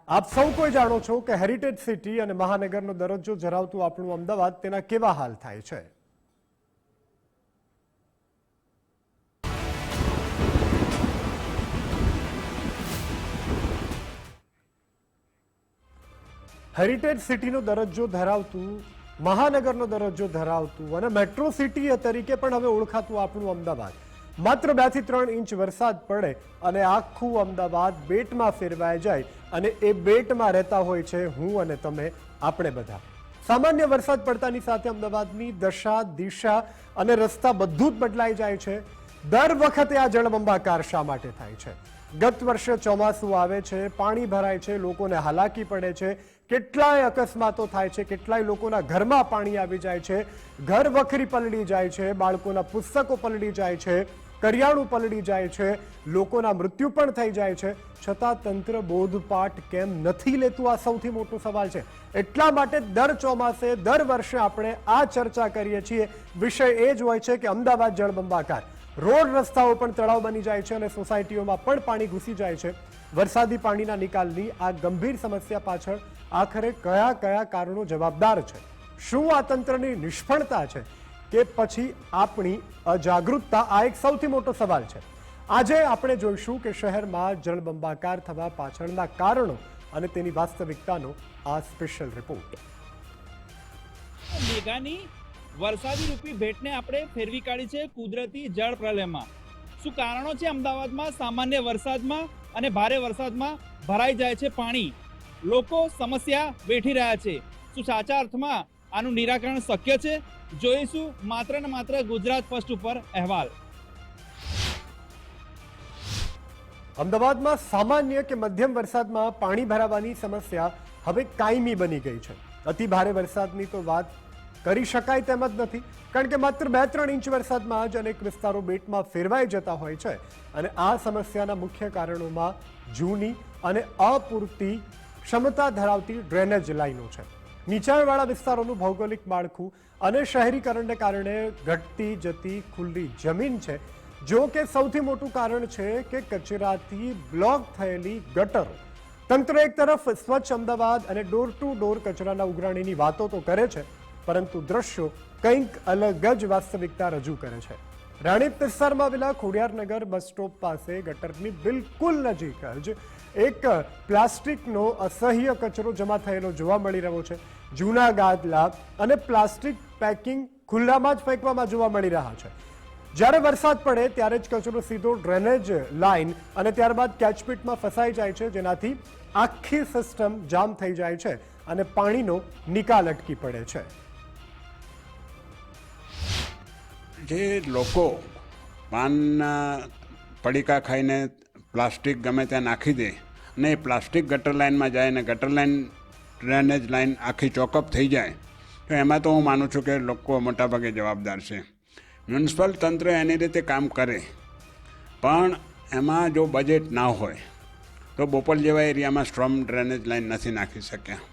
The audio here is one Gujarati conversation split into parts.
આપ સૌ કોઈ જાણો છો કે હેરિટેજ સિટી અને મહાનગરનો દરજ્જો ધરાવતું આપણું અમદાવાદ તેના કેવા હાલ થાય છે। હેરિટેજ સિટીનો દરજ્જો ધરાવતું મહાનગરનો દરજ્જો ધરાવતું અને મેટ્રો સિટી તરીકે પણ હવે ઓળખાતું આપણું અમદાવાદ માત્ર 2 થી 3 ઇંચ વરસાદ પડે અને આખું અમદાવાદ બેટમાં ફેરવાઈ જાય અને એ બેટમાં રહેતા હોય છે હું અને તમે, આપણે બધા। સામાન્ય વરસાદ પડતાની સાથે અમદાવાદની દશા, દિશા અને રસ્તા બધું જ બદલાઈ જાય છે। દર વખતે આ જળબંબાકાર શા માટે થાય છે? ગત વર્ષે ચોમાસું આવે છે, પાણી ભરાય છે, લોકોને હાલાકી પડે છે, કેટલાય અકસ્માતો થાય છે, કેટલાય લોકોના ઘરમાં પાણી આવી જાય છે, ઘર વખરી પલળી જાય છે, બાળકોના પુસ્તકો પલળી જાય છે, કરિયાણું પલળી જાય છે, લોકોના મૃત્યુ પણ થઈ જાય છે, છતાં તંત્ર બોધપાઠ કેમ નથી લેતું? આ સૌથી મોટો સવાલ છે। એટલા માટે દર ચોમાસે, દર વર્ષે આપણે આ ચર્ચા કરીએ છીએ। વિષય એ જ હોય છે કે અમદાવાદ જળબંબાકાર, રોડ રસ્તાઓ પણ તળાવ બની જાય છે અને સોસાયટીઓમાં પણ પાણી ઘૂસી જાય છે। વરસાદી પાણીના નિકાલની આ ગંભીર સમસ્યા પાછળ આખરે કયા કયા કારણો જવાબદાર છે? શું આ તંત્રની નિષ્ફળતા છે કે પછી આપણી અજાગૃતતા? આ એક સૌથી મોટો સવાલ છે। આજે આપણે જોઈશું કે શહેરમાં જળબંબાકાર થવા પાછળના કારણો અને તેની વાસ્તવિકતાનો આ સ્પેશિયલ રિપોર્ટ। મેઘાની વરસાદી રૂપી ભેટને આપણે ફેરવી કાઢી છે કુદરતી જળ પ્રલયમાં। શું કારણો છે અમદાવાદમાં સામાન્ય વરસાદમાં અને ભારે વરસાદમાં ભરાઈ જાય છે પાણી? લોકો સમસ્યા વેઠી રહ્યા છે। શું સાચા અર્થમાં આનું નિરાકરણ શક્ય છે? જોઈશું માત્ર ને માત્ર ગુજરાત ફર્સ્ટ ઉપર અહેવાલ। અમદાવાદમાં સામાન્ય કે મધ્યમ વરસાદમાં પાણી ભરાવાની સમસ્યા હવે કાયમી બની ગઈ છે। અતિ ભારે વરસાદની તો વાત કરી શકાય તેમ જ નથી, કારણ કે માત્ર 2-3 ઇંચ વરસાદમાં જ અનેક વિસ્તારો બેટમાં ફેરવાઈ જતા હોય છે અને આ સમસ્યાના મુખ્ય કારણોમાં જૂની અને અપૂરતી ક્ષમતા ધરાવતી ડ્રેનેજ લાઈનો છે। નીચાણવાળા વિસ્તારોનું ભૌગોલિક માળખું અને શહેરીકરણને કારણે ઘટતી જતી ખુલ્લી જમીન છે। જો કે સૌથી મોટું કારણ છે કે કચરાથી બ્લોક થયેલી ગટરો। તંત્ર એક તરફ સ્વચ્છ અમદાવાદ અને ડોર ટુ ડોર કચરાના ઉઘરાણીની વાતો તો કરે છે, પરંતુ દ્રશ્યો કંઈક અલગ જ વાસ્તવિકતા રજૂ કરે છે। રાણીપ વિસ્તારમાં આવેલા ખોડિયારનગર બસ સ્ટોપ પાસે ગટરની બિલકુલ નજીક જ એક પ્લાસ્ટિકનો અસહ્ય કચરો જમા થયેલો જોવા મળી રહ્યો છે। જૂના ગાદલા અને પ્લાસ્ટિક પેકિંગ ખુલ્લામાં જ ફેંકવામાં જોવા મળી રહ્યા છે। જ્યારે વરસાદ પડે ત્યારે જ કચરો સીધો ડ્રેનેજ લાઇન અને ત્યારબાદ કેચપીટમાં ફસાઈ જાય છે, જેનાથી આખી સિસ્ટમ જામ થઈ જાય છે અને પાણીનો નિકાલ અટકી પડે છે। જે લોકો પાનના પડીકા ખાઈને પ્લાસ્ટિક ગમે ત્યાં નાખી દે અને એ પ્લાસ્ટિક ગટર લાઇનમાં જાય અને ગટર લાઇન ડ્રેનેજ લાઇન આખી ચોકઅપ થઈ જાય, તો એમાં તો હું માનું છું કે લોકો મોટાભાગે જવાબદાર છે। મ્યુનિસિપલ તંત્ર એની રીતે કામ કરે, પણ એમાં જો બજેટ ના હોય તો બોપલ જેવા એરિયામાં સ્ટ્રોમ ડ્રેનેજ લાઇન નથી નાખી શક્યા।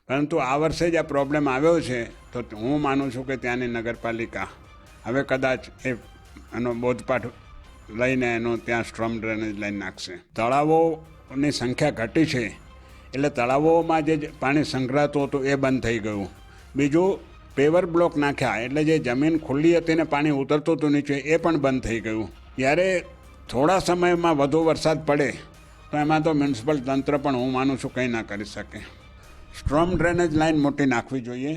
પરંતુ આ વર્ષે જ આ પ્રોબ્લેમ આવ્યો છે, તો હું માનું છું કે ત્યાંની નગરપાલિકા હવે કદાચ એનો બોધપાઠ લઈને એનો ત્યાં સ્ટ્રોમ ડ્રેનેજ લાઈન નાખશે। તળાવોની સંખ્યા ઘટી છે એટલે તળાવોમાં જે પાણી સંગ્રહાતું હતું એ બંધ થઈ ગયું। બીજું, પેવર બ્લોક નાખ્યા એટલે જે જમીન ખુલ્લી હતી ને પાણી ઉતરતું હતું નીચે એ પણ બંધ થઈ ગયું। જ્યારે થોડા સમયમાં વધુ વરસાદ પડે તો એમાં તો મ્યુનિસિપલ તંત્ર પણ હું માનું છું કંઈ ના કરી શકે। સ્ટ્રોમ ડ્રેનેજ લાઇન મોટી નાખવી જોઈએ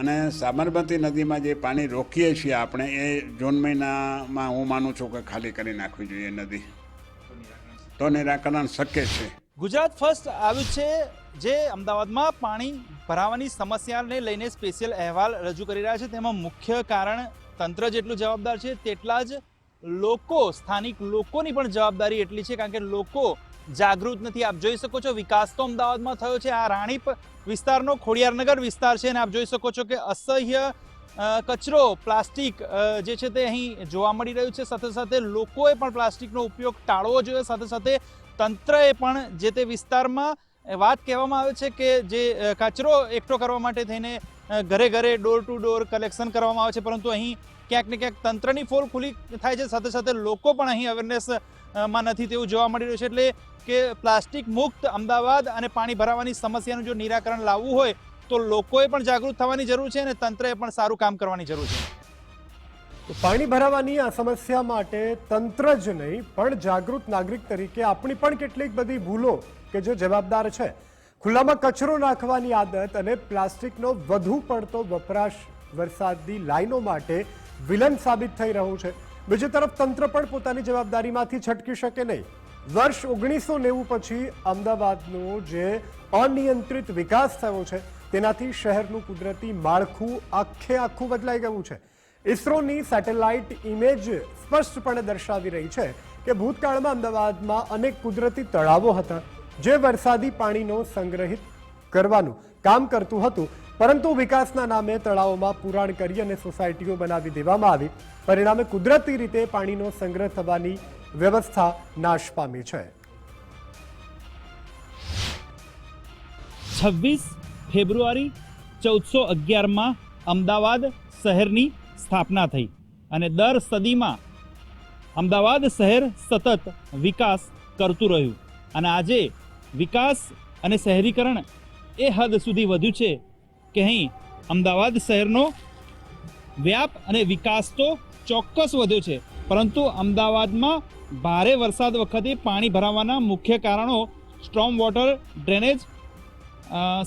અને સાબરમતી નદીમાં જે પાણી રોકીએ છીએ આપણે એ જૂન મહિનામાં હું માનું છું કે ખાલી કરી નાખવી જોઈએ નદી, તો નિરાકરણ શક્ય છે। ગુજરાત ફર્સ્ટ આવ્યું છે જે અમદાવાદમાં પાણી ભરાવાની સમસ્યાને લઈને સ્પેશિયલ અહેવાલ રજૂ કરી રહ્યા છે। તેમાં મુખ્ય કારણ તંત્ર જેટલું જવાબદાર છે તેટલા જ લોકો, સ્થાનિક લોકોની પણ જવાબદારી એટલી છે, કારણ કે લોકો જાગૃત નથી। આપ જોઈ શકો છો વિકાસ તો અમદાવાદમાં થયો છે। આ રાણીપ વિસ્તારનો ખોડિયારનગર વિસ્તાર છે અને આપ જોઈ શકો છો કે અસહ્ય કચરો, પ્લાસ્ટિક જે છે તે અહીં જોવા મળી રહ્યું છે। સાથે સાથે લોકોએ પણ પ્લાસ્ટિકનો ઉપયોગ ટાળવો જોઈએ। સાથે સાથે તંત્રએ પણ જે તે વિસ્તારમાં વાત કહેવામાં આવે છે કે જે કચરો એકઠો કરવા માટે થઈને ઘરે ઘરે ડોર ટુ ડોર કલેક્શન કરવામાં આવે છે, પરંતુ અહીં ક્યાંક ને ક્યાંક તંત્રની ફોલ ખુલ્લી થાય છે। સાથે સાથે લોકો પણ અહીં અવેરનેસ માં નથી તેવું જોવા મળી રહ્યું છે। એટલે કે પ્લાસ્ટિક મુક્ત અમદાવાદ અને પાણી ભરાવાની સમસ્યાનું જો નિરાકરણ લાવવું હોય તો લોકોએ પણ જાગૃત થવાની જરૂર છે અને તંત્રએ પણ સારું કામ કરવાની જરૂર છે. તો પાણી ભરાવાની આ સમસ્યા માટે તંત્ર જ નહીં પણ જાગૃત નાગરિક તરીકે આપણી પણ કેટલીક બધી ભૂલો કે જે જવાબદાર છે. ખુલ્લામાં કચરો નાખવાની આદત અને પ્લાસ્ટિકનો વધુ પડતો વપરાશ વરસાદની લાઈનો માટે વિલન સાબિત થઈ રહ્યું છે. બીજી તરફ તંત્ર પણ પોતાની જવાબદારીમાંથી છટકી શકે નહીં. વર્ષ 1990 પછી અમદાવાદનો જે અનિયંત્રિત વિકાસ થયો છે તેનાથી શહેરનું કુદરતી માળખું આખું બદલાઈ ગયું છે. ઇસરોની સેટેલાઇટ ઇમેજ સ્પષ્ટપણે દર્શાવી રહી છે કે ભૂતકાળમાં અમદાવાદમાં અનેક કુદરતી તળાવો હતા જે વરસાદી પાણીનો સંગ્રહિત કરવાનું કામ કરતું હતું, પરંતુ વિકાસના નામે તળાવોમાં પુરાણ કરી અને સોસાયટીઓ બનાવી દેવામાં આવી. પરિણામે કુદરતી રીતે પાણીનો સંગ્રહ થવાની વ્યવસ્થા નાશ પામી છે. 26 ફેબ્રુઆરી 1411માં અમદાવાદ શહેરની સ્થાપના થઈ અને દર સદીમાં અમદાવાદ શહેર સતત વિકાસ કરતું રહ્યું અને આજે વિકાસ અને શહેરીકરણ એ હદ સુધી વધ્યું છે કે અહીં અમદાવાદ શહેરનો વ્યાપ અને વિકાસ તો ચોક્કસ વધ્યો છે, પરંતુ અમદાવાદમાં ભારે વરસાદ વખતે પાણી ભરાવાના મુખ્ય કારણો સ્ટ્રોમ વોટર ડ્રેનેજ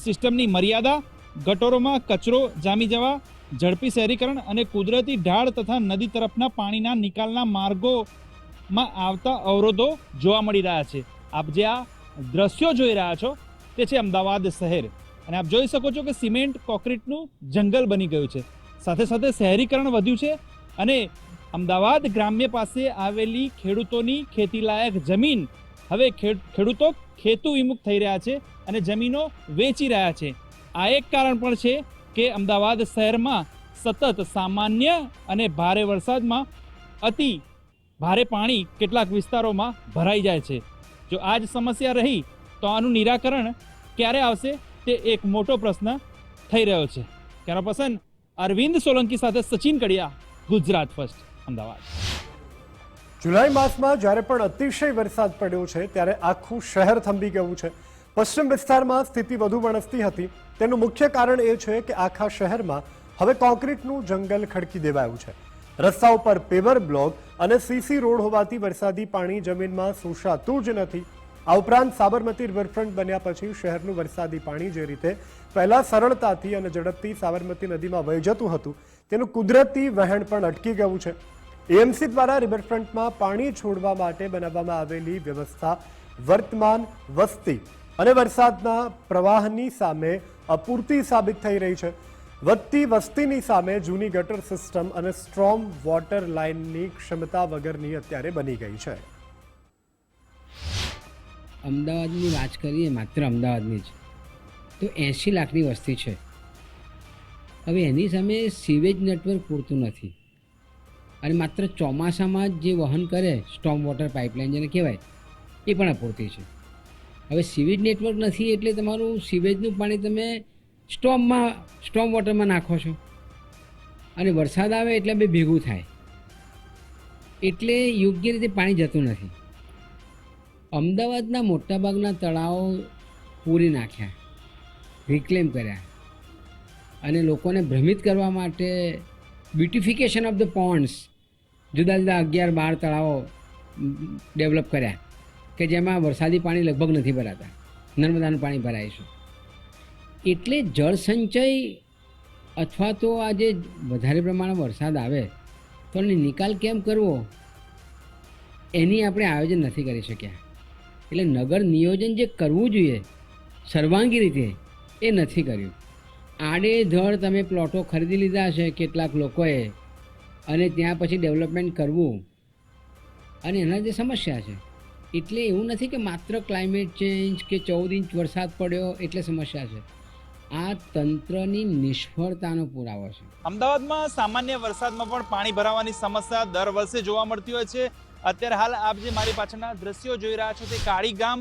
સિસ્ટમની મર્યાદા, ગટરોમાં કચરો જામી જવા, ઝડપી શહેરીકરણ અને કુદરતી ઢાળ તથા નદી તરફના પાણીના નિકાલના માર્ગોમાં આવતા અવરોધો જોવા મળી રહ્યા છે. આપ જે આ દ્રશ્યો જોઈ રહ્યા છો તે છે અમદાવાદ શહેર અને આપ જોઈ શકો છો કે સિમેન્ટ કોન્ક્રીટનું જંગલ બની ગયું છે. સાથે સાથે શહેરીકરણ વધ્યું છે અને અમદાવાદ ગ્રામ્ય પાસે આવેલી ખેડૂતોની ખેતીલાયક જમીન હવે ખેડૂતો ખેતુ વિમુખ થઈ રહ્યા છે અને જમીનો વેચી રહ્યા છે. આ એક કારણ પણ છે કે અમદાવાદ શહેરમાં સતત સામાન્ય અને ભારે વરસાદમાં અતિ ભારે પાણી કેટલાક વિસ્તારોમાં ભરાઈ જાય છે. જો આ જ સમસ્યા રહી તો આનું નિરાકરણ ક્યારે આવશે તે એક મોટો પ્રશ્ન થઈ રહ્યો છે. કેમેરા પર્સન અરવિંદ સોલંકી સાથે સચિન કડિયા, ગુજરાત ફર્સ્ટ, અમદાવાદ. જુલાઈ માસમાં જ્યારે પણ અતિશય વરસાદ પડ્યો છે ત્યારે આખું શહેર થંભી ગયું છે. પશ્ચિમ વિસ્તારમાં સ્થિતિ વધુ વણસતી હતી. તેનું મુખ્ય કારણ એ છે કે આખા શહેરમાં હવે કોન્ક્રીટનું જંગલ ખડકી દેવાયું છે. રસ્તા ઉપર પેવર બ્લોક અને સીસી રોડ હોવાથી વરસાદી પાણી જમીનમાં શોષાતું જ નથી. આ ઉપરાંત સાબરમતી રિવરફ્રન્ટ બન્યા પછી શહેરનું વરસાદી પાણી જે રીતે પહેલા સરળતાથી અને ઝડપથી સાબરમતી નદીમાં વહી જતું હતું તેનું કુદરતી વહેણ પણ અટકી ગયું છે. એએમસી દ્વારા રિવરફ્રન્ટમાં પાણી છોડવા માટે બનાવવામાં આવેલી વ્યવસ્થા વર્તમાન વસ્તી અને વરસાદના પ્રવાહની સામે અપૂરતી સાબિત થઈ રહી છે. વધતી વસ્તીની સામે જૂની ગટર સિસ્ટમ અને સ્ટ્રોમ વોટર લાઇનની ક્ષમતા વગરની અત્યારે બની ગઈ છે. અમદાવાદની વાત કરીએ, માત્ર અમદાવાદની જ, તો 80 લાખની વસ્તી છે. હવે એની સામે સીવેજ નેટવર્ક પૂરતું નથી અને માત્ર ચોમાસામાં જ જે વહન કરે સ્ટોમ વોટર પાઇપલાઇન જેને કહેવાય એ પણ અપૂરતી છે. હવે સીવેજ નેટવર્ક નથી એટલે તમારું સીવેજનું પાણી તમે સ્ટોમ વોટરમાં નાખો છો અને વરસાદ આવે એટલે બે ભેગું થાય એટલે યોગ્ય રીતે પાણી જતું નથી. અમદાવાદના મોટાભાગના તળાવો પૂરી નાખ્યા, રિક્લેમ કર્યા અને લોકોને ભ્રમિત કરવા માટે બ્યુટિફિકેશન ઓફ ધ પોન્ડ્સ જુદા જુદા 11-12 તળાવો ડેવલપ કર્યા કે જેમાં વરસાદી પાણી લગભગ નથી ભરાતા, નર્મદાનું પાણી ભરાય છે. એટલે જળસંચય અથવા તો આજે વધારે પ્રમાણમાં વરસાદ આવે તો એનો નિકાલ કેમ કરવો એની આપણે આયોજન નથી કરી શક્યા. એટલે નગર નિયોજન જે કરવું જોઈએ સર્વાંગી રીતે એ નથી કર્યું. આડેધડ તમે પ્લોટો ખરીદી લીધા છે કેટલાક લોકોએ અને ત્યાં પછી ડેવલપમેન્ટ કરવું અને એના જે સમસ્યા છે. એટલે એવું નથી કે માત્ર ક્લાઇમેટ ચેન્જ કે 14 ઇંચ વરસાદ પડ્યો એટલે સમસ્યા છે. આ તંત્રની નિષ્ફળતાનો પુરાવો છે. અમદાવાદમાં સામાન્ય વરસાદમાં પણ પાણી ભરાવાની સમસ્યા દર વર્ષે જોવા મળતી હોય છે. અત્યારે હાલ આપ જે મારી પાછળના દ્રશ્યો જોઈ રહ્યા છો તે કાળી ગામ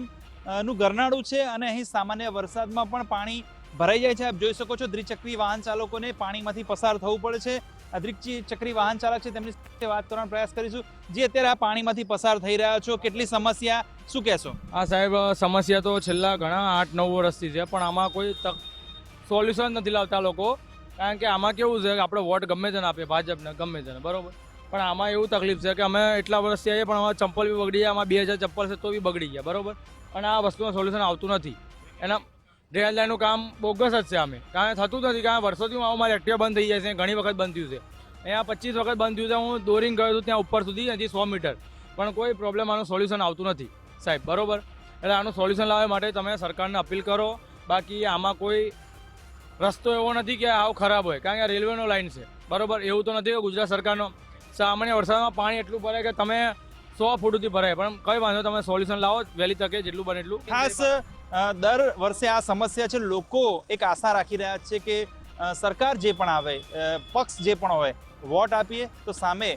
નું ગરનાળું છે અને અહીં સામાન્ય વરસાદમાં પણ પાણી ભરાઈ જાય છે. આપ જોઈ શકો છો દ્વિચક્રી વાહન ચાલકોને પાણીમાંથી પસાર થવું પડે છે. દ્વિચક્રી વાહન ચાલક છે તેમની સાથે વાત કરવાનો પ્રયાસ કરીશું. જે અત્યારે આ પાણીમાંથી પસાર થઈ રહ્યા છો, કેટલી સમસ્યા, શું કહેશો? હા સાહેબ, સમસ્યા તો છેલ્લા ઘણા 8-9 વર્ષથી છે, પણ આમાં કોઈ સોલ્યુશન નથી લાવતા લોકો. કારણ કે આમાં કેવું છે કે આપણે વોટ ગમે તેને આપીએ, ભાજપને ગમે તેને, બરોબર, પણ આમાં એવું તકલીફ છે કે અમે એટલા વર્ષથી આવીએ પણ અમારા ચંપલ બી બગડી ગયા, આમાં 2000 ચંપલ છે તો બી બગડી ગયા, બરોબર, અને આ વસ્તુનું સોલ્યુશન આવતું નથી. એના ડ્રેનેજ લાઈનનું કામ બોગસ જ છે. અમે કારણ થતું નથી, કારણ વર્ષોથી હું મારી એક્ટિવા બંધ થઈ જાય છે, ઘણી વખત બંધ થયું છે. અહીંયા 25 વખત બંધ થયું છે. હું દોરીને ગયો હતું ત્યાં ઉપર સુધી, હજી 100 મીટર, પણ કોઈ પ્રોબ્લેમ આનું સોલ્યુશન આવતું નથી સાહેબ, બરોબર. એટલે આનું સોલ્યુશન લાવવા માટે તમે સરકારને અપીલ કરો. બાકી આમાં કોઈ રસ્તો એવો નથી કે આવું ખરાબ હોય, કારણ કે રેલવેનો લાઈન છે, બરોબર. એવું તો નથી કે ગુજરાત સરકારનો સામાન્ય વરસાદમાં પાણી એટલું ભરાય કે તમે 100 ફૂટ સુધી ભરાય, પણ કઈ વાંધો, તમે સોલ્યુશન લાવો વહેલી તકે, જેટલું બને એટલું. ખાસ દર વર્ષે આ સમસ્યા છે. લોકો એક આશા રાખી રહ્યા છે કે સરકાર જે પણ આવે, પક્ષ જે પણ હોય, વોટ આપીએ તો સામે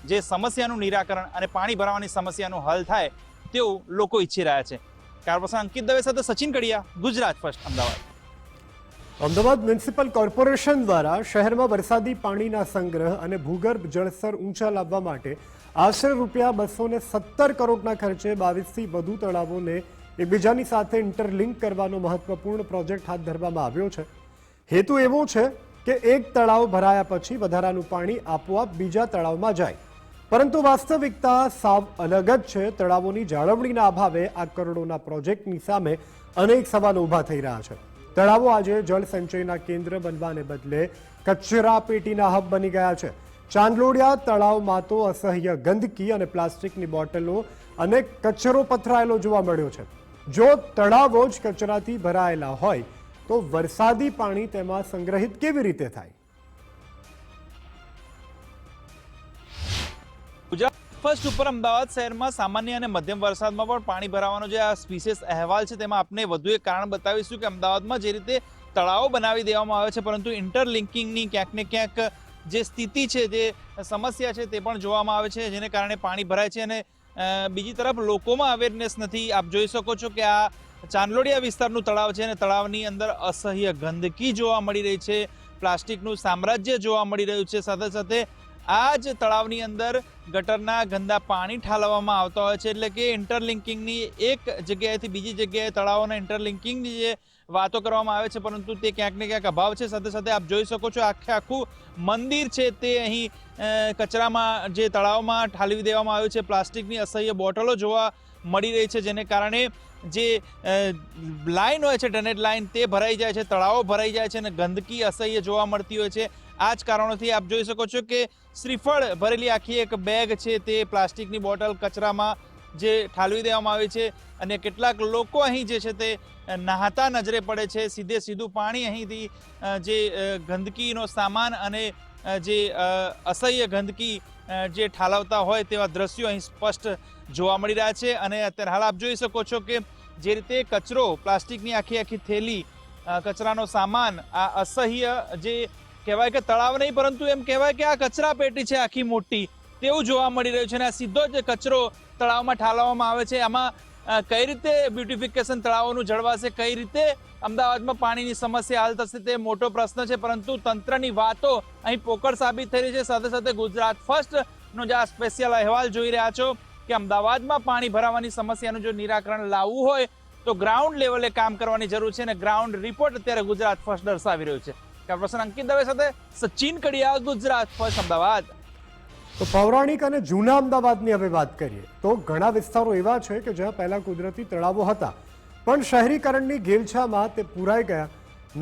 જે સમસ્યાનું નિરાકરણ અને પાણી ભરાવાની સમસ્યાનું હલ થાય તેવું લોકો ઈચ્છી રહ્યા છે. કાર્યપર્સન અંકિત દવે સાથે સચિન કડિયા, Gujarat first, Ahmedabad. Ahmedabad municipal corporation દ્વારા શહેરમાં વરસાદી પાણીના સંગ્રહ અને ભૂગર્ભ જળસ્તર ઊંચા લાવવા માટે આશરે ₹217 કરોડના ખર્ચે 22થી વધુ તળાવોને એકબીજાની સાથે ઇન્ટરલિંક કરવાનો મહત્વપૂર્ણ પ્રોજેક્ટ હાથ ધરવામાં આવ્યો છે. હેતુ એવો છે કે એક તળાવ ભરાયા પછી વધારાનું પાણી આપોઆપ બીજા તળાવમાં જાય, પરંતુ વાસ્તવિકતા સાવ અલગ જ છે. તળાવોની જાળવણીના અભાવે આ કરોડોના પ્રોજેક્ટની સામે અનેક સવાલો ઊભા થઈ રહ્યા છે. તળાવો આજે જળ સંચયના કેન્દ્ર બનવાને બદલે કચરા પેટીના હબ બની ગયા છે. ચાંદલોડિયા તળાવમાં તો અસહ્ય ગંદકી અને પ્લાસ્ટિકની બોટલો અને કચરો પથરાયેલો જોવા મળ્યો છે. જો તળાવો જ કચરાથી ભરાયેલા હોય તો વરસાદી પાણી તેમાં સંગ્રહિત કેવી રીતે થાય? ગુજરાત ફર્સ્ટ ઉપર અમદાવાદ શહેરમાં સામાન્ય અને મધ્યમ વરસાદમાં પણ પાણી ભરાવાનો જે આ વિશેષ અહેવાલ છે તેમાં આપણે વધુ એક કારણ બતાવીશું કે અમદાવાદમાં જે રીતે તળાવો બનાવી દેવામાં આવે છે, પરંતુ ઇન્ટરલિંકિંગની ક્યાંક ને ક્યાંક જે સ્થિતિ છે, જે સમસ્યા છે તે પણ જોવામાં આવે છે, જેને કારણે પાણી ભરાય છે. અને બીજી તરફ લોકોમાં અવેરનેસ નથી. આપ જોઈ શકો છો કે આ ચાંદલોડિયા વિસ્તારનું તળાવ છે અને તળાવની અંદર અસહ્ય ગંદકી જોવા મળી રહી છે, પ્લાસ્ટિકનું સામ્રાજ્ય જોવા મળી રહ્યું છે. સાથે સાથે આ જ તળાવની અંદર ગટરના ગંદા પાણી ઠાલવવામાં આવતા હોય છે. એટલે કે ઇન્ટરલિંકિંગની એક જગ્યાએથી બીજી જગ્યાએ તળાવોના ઇન્ટરલિંકિંગની જે વાતો કરવામાં આવે છે, પરંતુ તે ક્યાંક ને ક્યાંક અભાવ છે. સાથે સાથે આપ જોઈ શકો છો આખું મંદિર છે તે અહીં કચરામાં જે તળાવમાં ઠાલવી દેવામાં આવ્યું છે. પ્લાસ્ટિકની અસહ્ય બોટલો જોવા મળી રહી છે, જેને કારણે જે લાઈન હોય છે, ડ્રેનેજ લાઈન, તે ભરાઈ જાય છે, તળાવો ભરાઈ જાય છે અને ગંદકી અસહ્ય જોવા મળતી હોય છે. આ જ કારણોથી આપ જોઈ શકો છો કે શ્રીફળ ભરેલી આખી એક બેગ છે તે પ્લાસ્ટિકની બોટલ કચરામાં જે ઠાલવી દેવામાં આવી છે. અને કેટલાક લોકો અહીં જે છે તે નહાતા નજરે પડે છે. સીધું પાણી અહીંથી જે ગંદકીનો સામાન અને જે અસહ્ય ગંદકી જે ઠાલવતા હોય તેવા દ્રશ્યો અહીં સ્પષ્ટ જોવા મળી રહ્યા છે. અને અત્યારે હાલ આપ જોઈ શકો છો કે જે રીતે કચરો, પ્લાસ્ટિકની આખી થેલી, કચરાનો સામાન, આ અસહ્ય જે કહેવાય કે તળાવ નહીં પરંતુ એમ કહેવાય કે આ કચરા પેટી છે આખી મોટી, તેવું જોવા મળી રહ્યું છે. અને આ સીધો જ કચરો તળાવમાં ઠાલવવામાં આવે છે. આમાં કઈ રીતે બ્યુટિફિકેશન તળાવોનું જળવાશે, કઈ રીતે અમદાવાદમાં પાણીની સમસ્યા હલ થશે, તે મોટો પ્રશ્ન છે. પરંતુ તંત્રની વાતો અહીં પોકળ સાબિત થઈ રહી છે. સાથે સાથે ગુજરાત ફર્સ્ટનો જે આ સ્પેશિયલ અહેવાલ જોઈ રહ્યા છો કે અમદાવાદમાં પાણી ભરાવાની સમસ્યાનું જો નિરાકરણ લાવવું હોય તો ગ્રાઉન્ડ લેવલે કામ કરવાની જરૂર છે. અને ગ્રાઉન્ડ રિપોર્ટ અત્યારે ગુજરાત ફર્સ્ટ દર્શાવી રહ્યું છે. કાર્યપર્સન અંકિત દવે સાથે સચિન કડિયા, ગુજરાત ફર્સ્ટ, અમદાવાદ. તો પૌરાણિક અને જૂના અમદાવાદની હવે વાત કરીએ તો ઘણા વિસ્તારો એવા છે કે જ્યાં પહેલા કુદરતી તળાવો હતા, પણ શહેરીકરણની ઘેલછામાં તે પુરાઈ ગયા.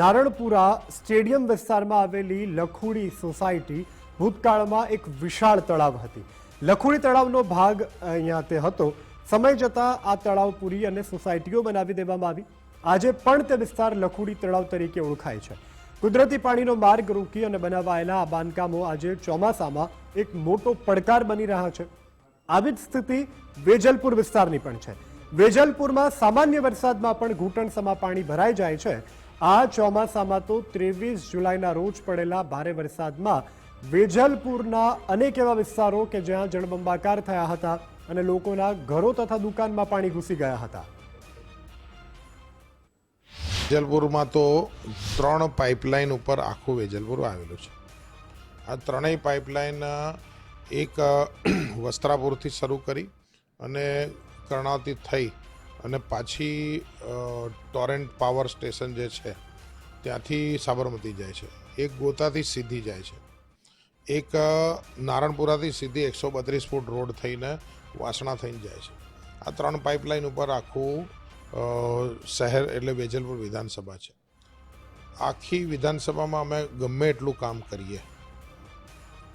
નારણપુરા સ્ટેડિયમ વિસ્તારમાં આવેલી લખુડી સોસાયટી ભૂતકાળમાં એક વિશાળ તળાવ હતી. લખુડી તળાવનો ભાગ અહીંયા તે હતો. સમય જતાં આ તળાવ પૂરી અને સોસાયટીઓ બનાવી દેવામાં આવી. આજે પણ તે વિસ્તાર લખુડી તળાવ તરીકે ઓળખાય છે. કુદરતી પાણીનો માર્ગ રોકી અને બનાવાયેલા આ બાંધકામો આજે ચોમાસામાં એક મોટો પડકાર બની રહ્યા છે. આવી જ સ્થિતિ વેજલપુર વિસ્તારની પણ છે. વેજલપુરમાં સામાન્ય વરસાદમાં પણ ઘૂંટણસમાં પાણી ભરાઈ જાય છે. આ ચોમાસામાં તો 23 જુલાઈના રોજ પડેલા ભારે વરસાદમાં વેજલપુરના અનેક એવા વિસ્તારો કે જ્યાં જળબંબાકાર થયા હતા અને લોકોના ઘરો તથા દુકાનમાં પાણી ઘૂસી ગયા હતા. વેજલપુરમાં તો 3 પાઇપલાઇન ઉપર આખું વેજલપુર આવેલું છે. આ ત્રણેય પાઇપલાઇન એક વસ્ત્રાપુરથી શરૂ કરી અને કર્ણાવતી થઈ અને પાછી ટોરેન્ટ પાવર સ્ટેશન જે છે ત્યાંથી સાબરમતી જાય છે, એક ગોતાથી સીધી જાય છે, એક નારણપુરાથી સીધી 132 ફૂટ રોડ થઈને વાસણા થઈને જાય છે. આ ત્રણ પાઇપલાઇન ઉપર આખું શહેર એટલે વેજલપુર વિધાનસભા છે. આખી વિધાનસભામાં અમે ગમે એટલું કામ કરીએ,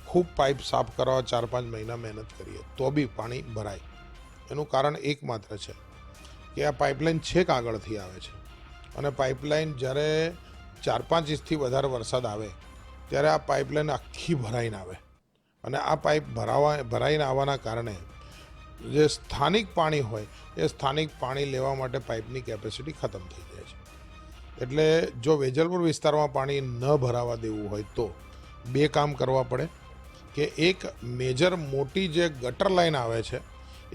ખૂબ પાઇપ સાફ કરવા 4-5 મહિના મહેનત કરીએ તો બી પાણી ભરાય. એનું કારણ એકમાત્ર છે કે આ પાઇપલાઇન છેક આગળથી આવે છે અને પાઇપલાઇન જ્યારે 4-5 ઇંચથી વધારે વરસાદ આવે ત્યારે આ પાઇપલાઇન આખી ભરાઈને આવે અને આ પાઇપ ભરાઈને આવવાના કારણે જે સ્થાનિક પાણી હોય એ સ્થાનિક પાણી લેવા માટે પાઇપની કેપેસિટી ખતમ થઈ જાય છે. એટલે જો વેજલપુર વિસ્તારમાં પાણી ન ભરાવા દેવું હોય તો બે કામ કરવા પડે કે એક મેજર મોટી જે ગટર લાઇન આવે છે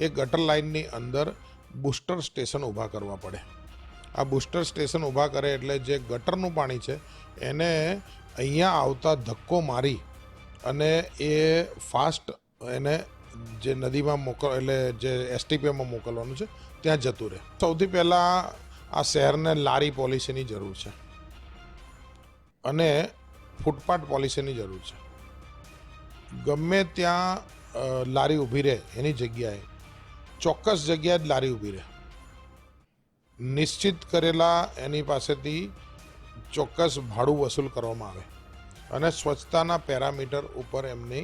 એ ગટર લાઇનની અંદર બુસ્ટર સ્ટેશન ઊભા કરવા પડે. આ બુસ્ટર સ્ટેશન ઊભા કરે એટલે જે ગટરનું પાણી છે એને અહીંયા આવતા ધક્કો મારી અને એ ફાસ્ટ એને જે નદીમાં એટલે જે એસટીપીમાં મોકલવાનું છે ત્યાં જતું રહે. સૌથી પહેલાં આ શહેરને લારી પોલિસીની જરૂર છે અને ફૂટપાથ પોલિસીની જરૂર છે. ગમે ત્યાં લારી ઊભી રહે એની જગ્યાએ ચોક્કસ જગ્યાએ જ લારી ઊભી રહે, નિશ્ચિત કરેલા એની પાસેથી ચોક્કસ ભાડું વસૂલ કરવામાં આવે અને સ્વચ્છતાના પેરામીટર ઉપર એમની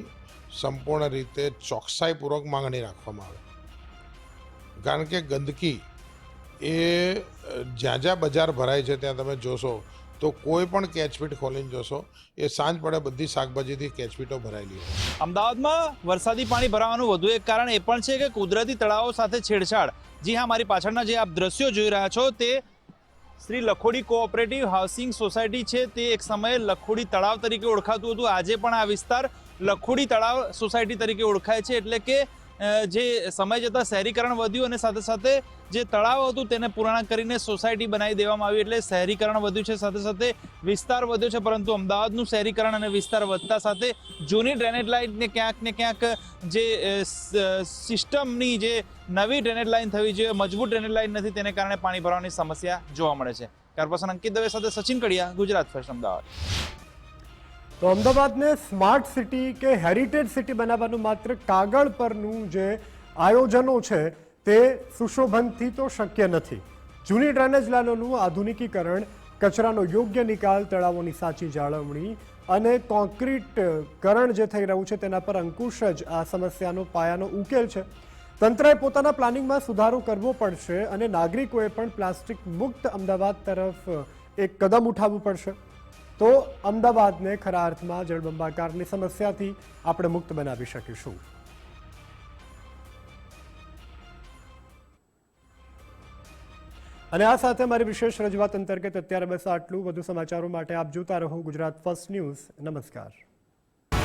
સંપૂર્ણ રીતે ચોકસાઈપૂર્વક માંગણી રાખવામાં આવે. કારણ કે ગંદકી એ જ્યાં જ્યાં બજાર ભરાય છે ત્યાં તમે જોશો તો કોઈ પણ કેચપીટ ખોલીને જોશો એ સાંજ પડે બધી શાકભાજીથી કેચપીટો ભરાયેલી હોય. અમદાવાદમાં વરસાદી પાણી ભરાવાનું વધુ એક કારણ એ પણ છે કે કુદરતી તળાવો સાથે છેડછાડ. જી હા, મારી પાછળના જે આપ દ્રશ્યો જોઈ રહ્યા છો તે શ્રી લખોડી કોઓપરેટિવ હાઉસિંગ સોસાયટી છે. તે એક સમયે લખોડી તળાવ તરીકે ઓળખાતું હતું. આજે પણ આ વિસ્તાર લખોડી તળાવ સોસાયટી તરીકે ઓળખાય છે. એટલે કે જે સમય જતાં શહેરીકરણ વધ્યું અને સાથે સાથે જે તળાવ હતું તેને પૂર્ણ કરીને સોસાયટી બનાવી દેવામાં આવી, એટલે શહેરીકરણ વધ્યું છે, સાથે સાથે વિસ્તાર વધ્યો છે. પરંતુ અમદાવાદનું શહેરીકરણ અને વિસ્તાર વધતા સાથે જૂની ડ્રેનેજ લાઇનને ક્યાંક ને ક્યાંક જે સિસ્ટમની જે નવી ડ્રેનેજ લાઇન થવી જોઈએ, મજબૂત ડ્રેનેજ લાઇન નથી, તેને કારણે પાણી ભરવાની સમસ્યા જોવા મળે છે. કોર્પોરેશન અંકિત દવે સાથે સચિન કડિયા, ગુજરાત ફર્સ્ટ, અમદાવાદ. તો અમદાવાદને સ્માર્ટ સિટી કે હેરિટેજ સિટી બનાવવાનું માત્ર કાગળ પરનું જે આયોજનો છે તે સુશોભનથી તો શક્ય નથી. જૂની ડ્રેનેજ લાઇનોનું આધુનિકીકરણ, કચરાનો યોગ્ય નિકાલ, તળાવોની સાચી જાળવણી અને કોન્ક્રીટકરણ જે થઈ રહ્યું છે તેના પર અંકુશ જ આ સમસ્યાનો પાયાનો ઉકેલ છે. તંત્રએ પોતાના પ્લાનિંગમાં સુધારો કરવો પડશે અને નાગરિકોએ પણ પ્લાસ્ટિક મુક્ત અમદાવાદ તરફ એક કદમ ઉઠાવવું પડશે. તો અમદાવાદને ખરા અર્થમાં જળબંબાકારની સમસ્યાથી આપણે મુક્ત બનાવી શકીશું. અને આ સાથે મારી વિશેષ રજૂઆત અંતર્ગત અત્યારે બસ આટલું. વધુ સમાચારો માટે આપ જોતા રહો ગુજરાત ફર્સ્ટ ન્યૂઝ. નમસ્કાર.